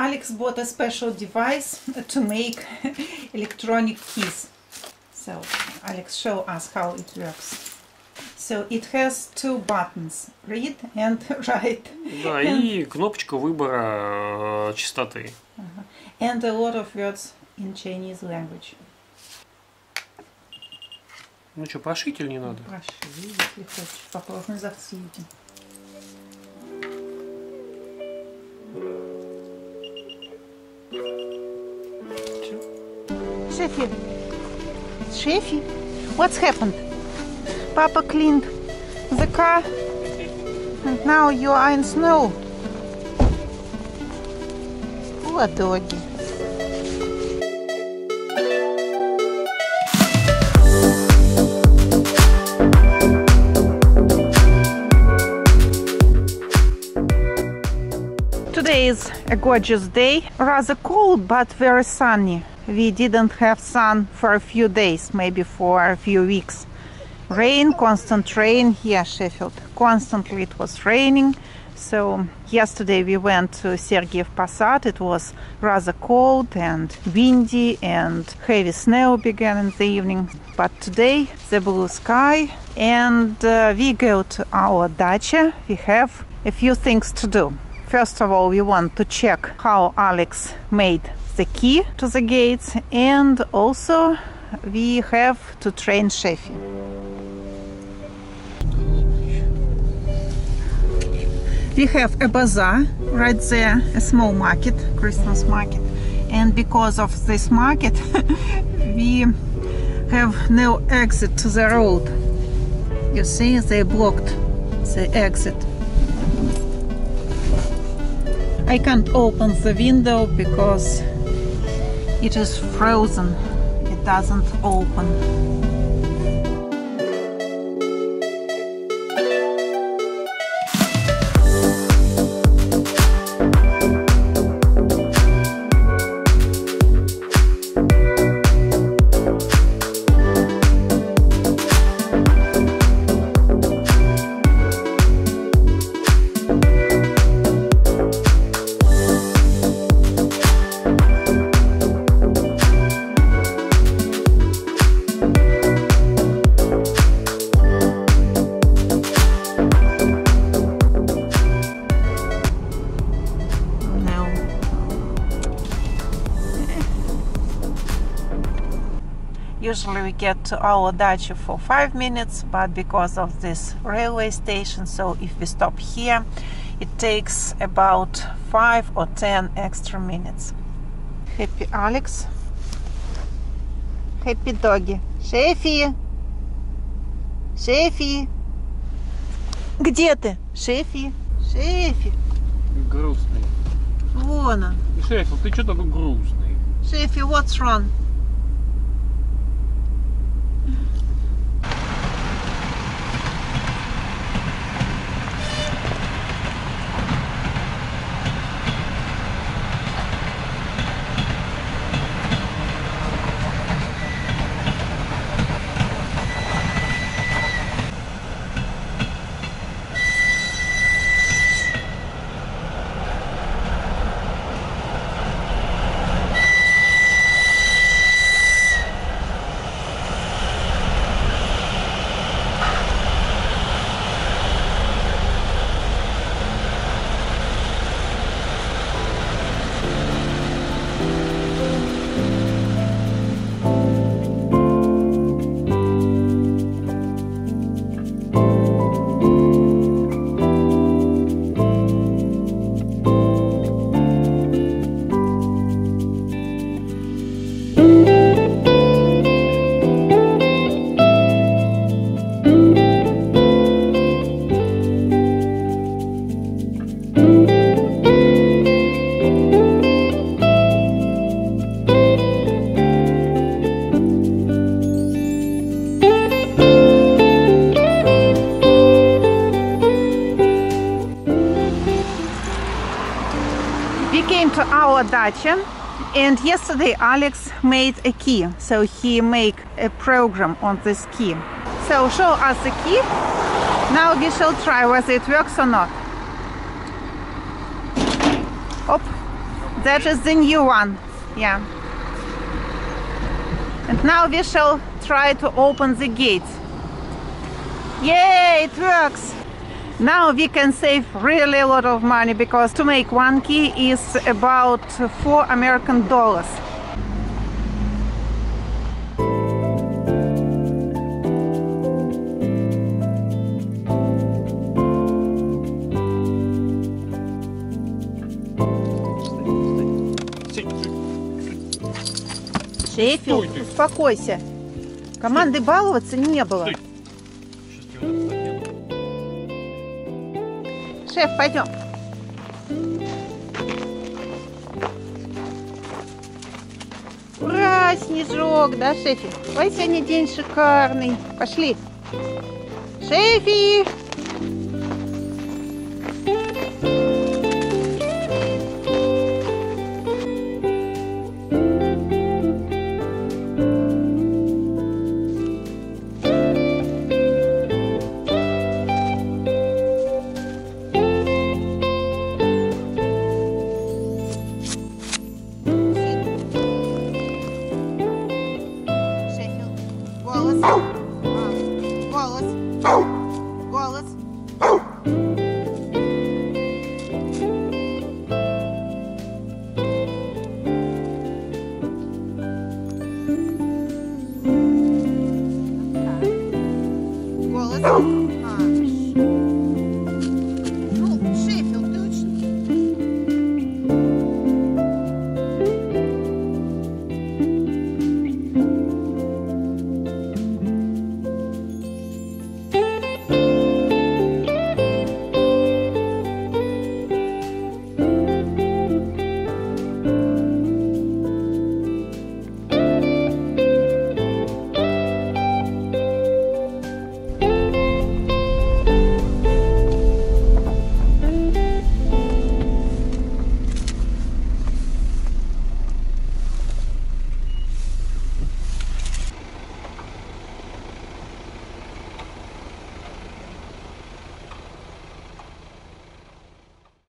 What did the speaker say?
Alex bought a special device to make electronic keys. So Alex, show us how it works. So it has two buttons, read and write. Да, и кнопочка выбора частоты. And a lot of words in Chinese language. Ну что, прошить или не надо? Проши, если хочешь. Попробуем завсидим. Sheffy, Sheffy, what's happened? Papa cleaned the car and now you are in snow. Poor doggy. Today is a gorgeous day, rather cold but very sunny. We didn't have sun for a few days, maybe for a few weeks. Rain, constant rain here, Sheffield. Constantly it was raining. So yesterday we went to Sergiev Posad. It was rather cold and windy and heavy snow began in the evening. But today the blue sky and we go to our dacha. We have a few things to do. First of all, we want to check how Alex made the key to the gates, and also we have to train Sheffy. We have a bazaar right there, a small market, Christmas market, and because of this market we have no exit to the road. You see, they blocked the exit. I can't open the window because it is frozen. It doesn't open. Usually we get to our dacha for 5 minutes, but because of this railway station, so if we stop here, it takes about 5 or 10 extra minutes. Happy Alex. Happy doggy. Sheffy. Sheffy. Где ты? Sheffy. Sheffy. Грустный. Вон он. Шеф, ты что такой грустный? Sheffy, what's wrong? To our dacha, and yesterday Alex made a key, so he made a program on this key. So show us the key. Now we shall try whether it works or not. Op, that is the new one. Yeah. And now we shall try to open the gate. Yay, it works! Now we can save really a lot of money, because to make one key is about $4 American. Шеффилд, Стой ты. успокойся. Команды баловаться не было. Стой. Сейчас тебя вот так надену. Шеф, пойдем. Ура, снежок, да, Шефи? Ой, сегодня день шикарный. Пошли. Шефи! Голос. Голос.